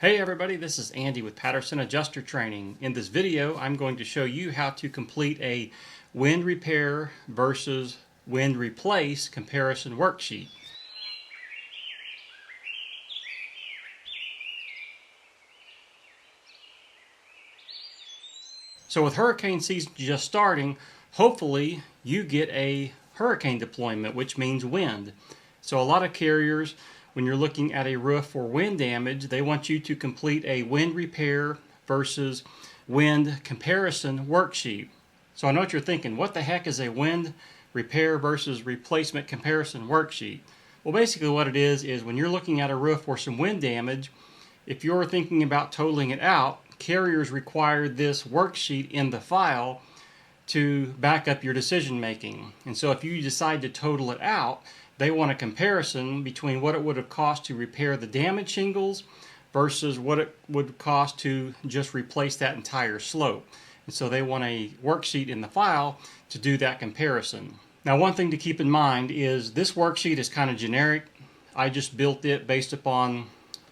Hey everybody, this is Andy with Patterson Adjuster Training. In this video, I'm going to show you how to complete a wind repair versus wind replace comparison worksheet. So with hurricane season just starting, hopefully you get a hurricane deployment, which means wind. So a lot of carriers, when you're looking at a roof for wind damage, they want you to complete a wind repair versus wind comparison worksheet. So I know what you're thinking, what the heck is a wind repair versus replacement comparison worksheet? Well, basically what it is when you're looking at a roof for some wind damage, if you're thinking about totaling it out, carriers require this worksheet in the file to back up your decision making. And so if you decide to total it out, they want a comparison between what it would have cost to repair the damaged shingles versus what it would cost to just replace that entire slope. And so they want a worksheet in the file to do that comparison. Now, one thing to keep in mind is this worksheet is kind of generic. I just built it based upon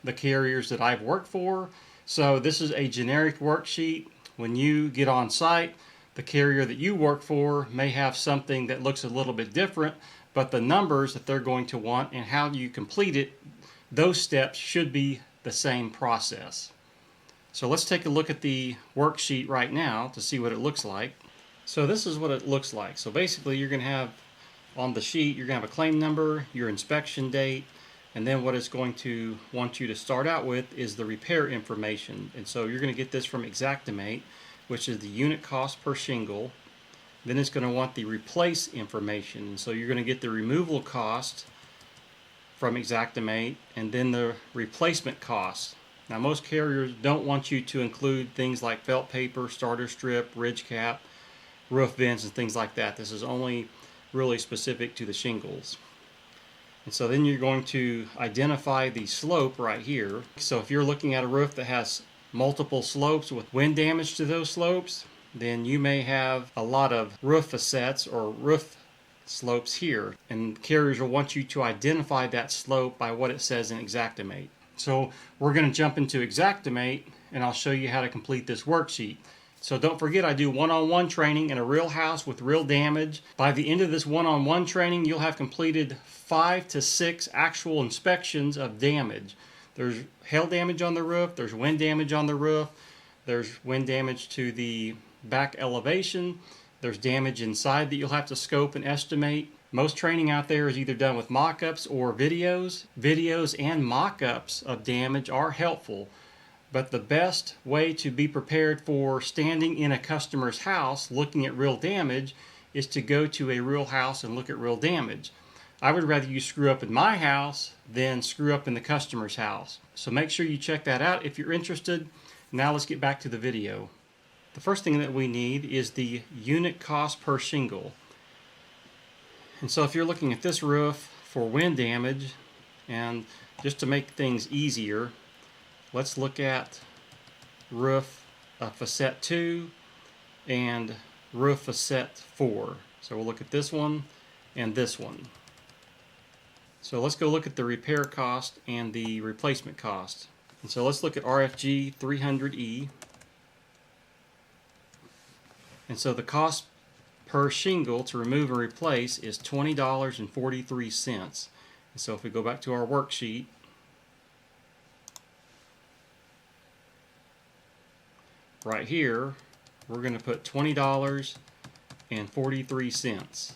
the carriers that I've worked for. So this is a generic worksheet. When you get on site, the carrier that you work for may have something that looks a little bit different, but the numbers that they're going to want and how you complete it, those steps should be the same process. So let's take a look at the worksheet right now to see what it looks like. So this is what it looks like. So basically you're going to have on the sheet, you're going to have a claim number, your inspection date, and then what it's going to want you to start out with is the repair information. And so you're going to get this from Xactimate, which is the unit cost per shingle. Then it's going to want the replace information. So you're going to get the removal cost from Xactimate and then the replacement cost. Now most carriers don't want you to include things like felt paper, starter strip, ridge cap, roof vents, and things like that. This is only really specific to the shingles. And so then you're going to identify the slope right here. So if you're looking at a roof that has multiple slopes with wind damage to those slopes, then you may have a lot of roof facets or roof slopes here, and carriers will want you to identify that slope by what it says in Xactimate. So we're going to jump into Xactimate and I'll show you how to complete this worksheet. So don't forget, I do one-on-one training in a real house with real damage. By the end of this one-on-one training, you'll have completed 5 to 6 actual inspections of damage. There's hail damage on the roof, there's wind damage on the roof, there's wind damage to the back elevation, there's damage inside that you'll have to scope and estimate. Most training out there is either done with mock-ups or videos. Videos and mock-ups of damage are helpful, but the best way to be prepared for standing in a customer's house looking at real damage is to go to a real house and look at real damage. I would rather you screw up in my house than screw up in the customer's house. So make sure you check that out if you're interested. Now let's get back to the video. The first thing that we need is the unit cost per shingle. And so if you're looking at this roof for wind damage, and just to make things easier, let's look at roof facet 2 and roof facet 4. So we'll look at this one and this one. So let's go look at the repair cost and the replacement cost. And so let's look at RFG 300E. And so the cost per shingle to remove and replace is $20.43. And so if we go back to our worksheet, right here, we're going to put $20.43.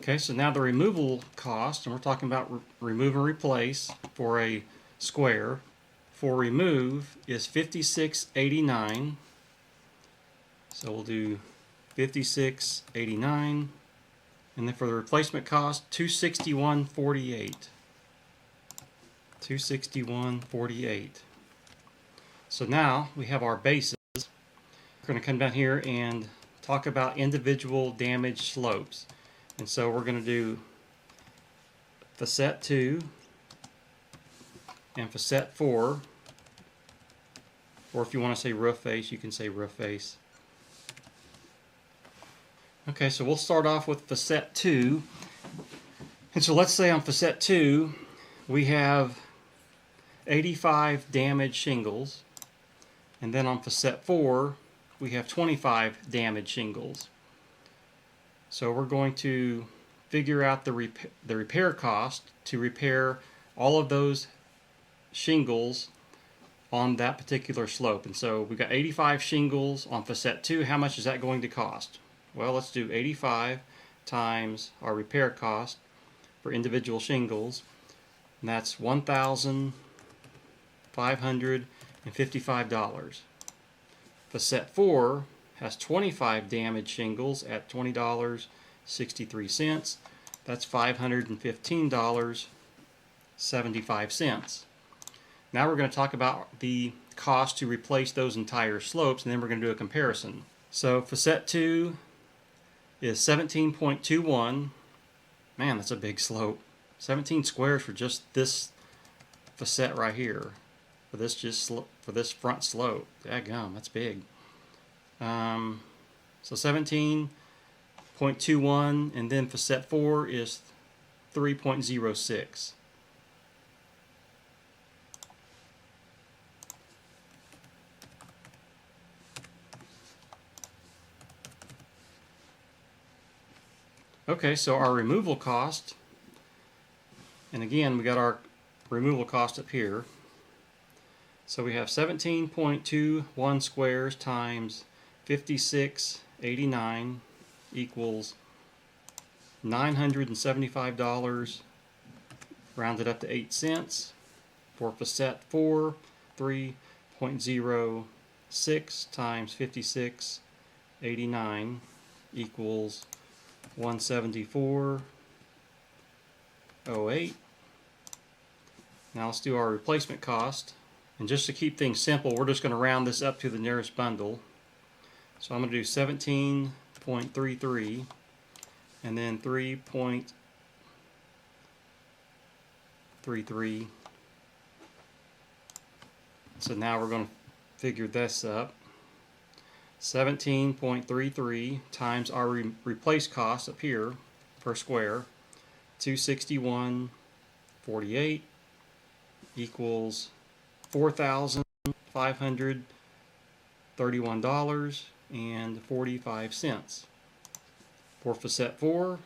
Okay, so now the removal cost, and we're talking about remove and replace for a square, for remove is $56.89. So we'll do $56.89, and then for the replacement cost, $261.48. $261.48. So now we have our bases. We're going to come down here and talk about individual damaged slopes. And so we're going to do facet 2 and facet 4, or if you want to say roof face, you can say roof face. Okay, so we'll start off with facet 2. And so let's say on facet 2 we have 85 damaged shingles, and then on facet 4 we have 25 damaged shingles. So we're going to figure out the repair cost to repair all of those shingles on that particular slope. And so we've got 85 shingles on facet 2. How much is that going to cost? Well, let's do 85 times our repair cost for individual shingles, and that's $1,555. Facet 4 has 25 damaged shingles at $20.63. That's $515.75. Now we're going to talk about the cost to replace those entire slopes, and then we're going to do a comparison. So facet 2 is 17.21. Man, that's a big slope. 17 squares for just this facet right here. For this front slope. Daggum, that's big. So 17.21, and then facet 4 is 3.06. Okay, so our removal cost, and again we got our removal cost up here. So we have 17.21 squares times 56.89 equals $975 rounded up to 8 cents. For facet 4, 3.06 times 56.89 equals $174.08. Now let's do our replacement cost. And just to keep things simple, we're just going to round this up to the nearest bundle. So I'm going to do 17.33 and then 3.33. So now we're going to figure this up. 17.33 times our replace cost up here per square, 261.48 equals $4,531.45. For facet 4,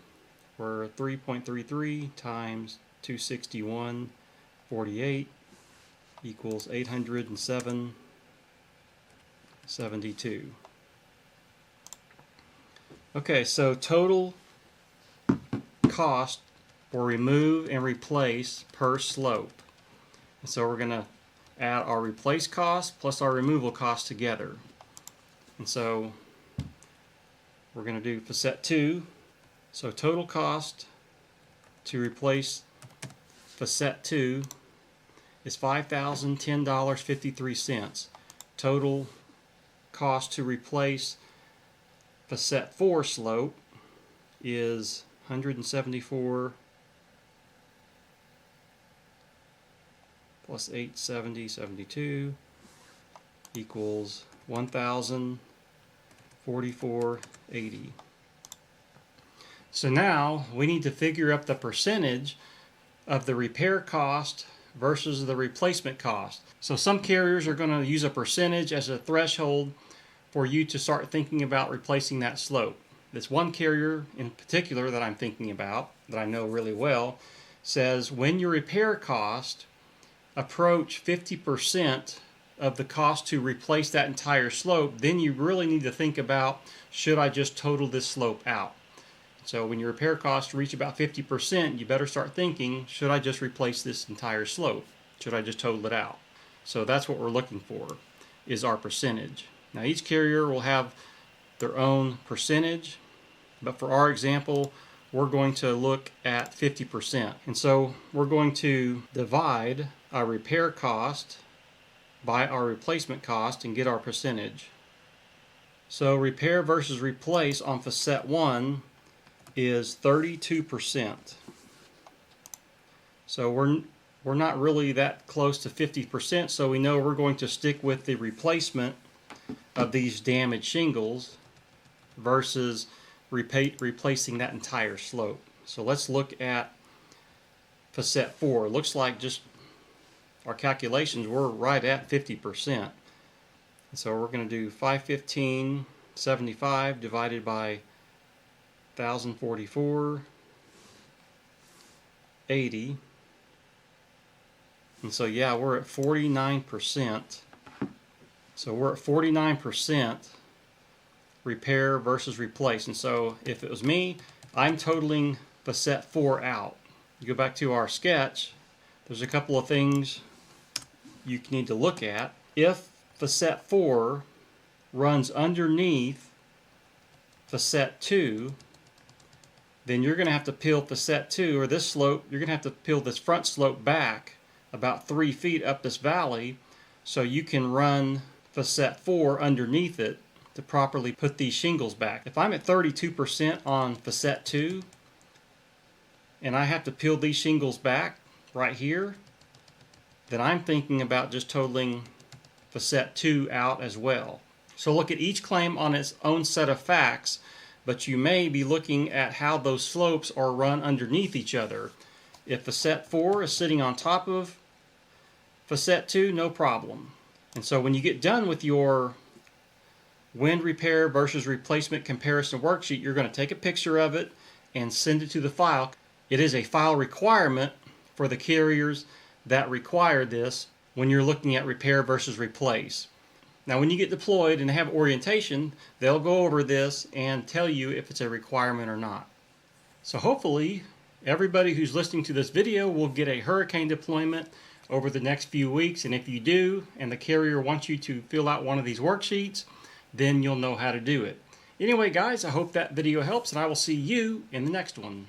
we're 3.33 times 261.48 equals $807.72. Okay, so total cost for remove and replace per slope. And so we're going to add our replace cost plus our removal cost together. And so we're going to do facet 2. So total cost to replace facet 2 is $5,010.53. Total cost to replace facet 4 slope is $174 plus $870.72 equals $1,044.80. So now we need to figure up the percentage of the repair cost versus the replacement cost. So some carriers are going to use a percentage as a threshold for you to start thinking about replacing that slope. This one carrier in particular that I'm thinking about, that I know really well, says when your repair cost approach 50% of the cost to replace that entire slope, then you really need to think about, should I just total this slope out? So when your repair costs reach about 50%, you better start thinking, should I just replace this entire slope? Should I just total it out? So that's what we're looking for, is our percentage. Now each carrier will have their own percentage, but for our example, we're going to look at 50%. And so we're going to divide our repair cost by our replacement cost and get our percentage. So repair versus replace on facet 1 is 32%. So we're not really that close to 50%, so we know we're going to stick with the replacement of these damaged shingles versus replacing that entire slope. So let's look at facet 4. It looks like just our calculations were right at 50%. So we're going to do 515.75 divided by 1,044.80. And so yeah, we're at 49%. So we're at 49% repair versus replace. And so if it was me, I'm totaling facet 4 out. You go back to our sketch, there's a couple of things you need to look at. If facet 4 runs underneath facet 2, then you're going to have to peel facet 2, or this slope, you're going to have to peel this front slope back about 3 feet up this valley so you can run facet 4 underneath it to properly put these shingles back. If I'm at 32% on facet 2 and I have to peel these shingles back right here, then I'm thinking about just totaling facet 2 out as well. So look at each claim on its own set of facts, but you may be looking at how those slopes are run underneath each other. If facet 4 is sitting on top of facet 2, no problem. And so when you get done with your wind repair versus replacement comparison worksheet, you're going to take a picture of it and send it to the file. It is a file requirement for the carriers that require this when you're looking at repair versus replace. Now when you get deployed and have orientation, they'll go over this and tell you if it's a requirement or not. So hopefully everybody who's listening to this video will get a hurricane deployment over the next few weeks, and if you do and the carrier wants you to fill out one of these worksheets, then you'll know how to do it. Anyway guys, I hope that video helps, and I will see you in the next one.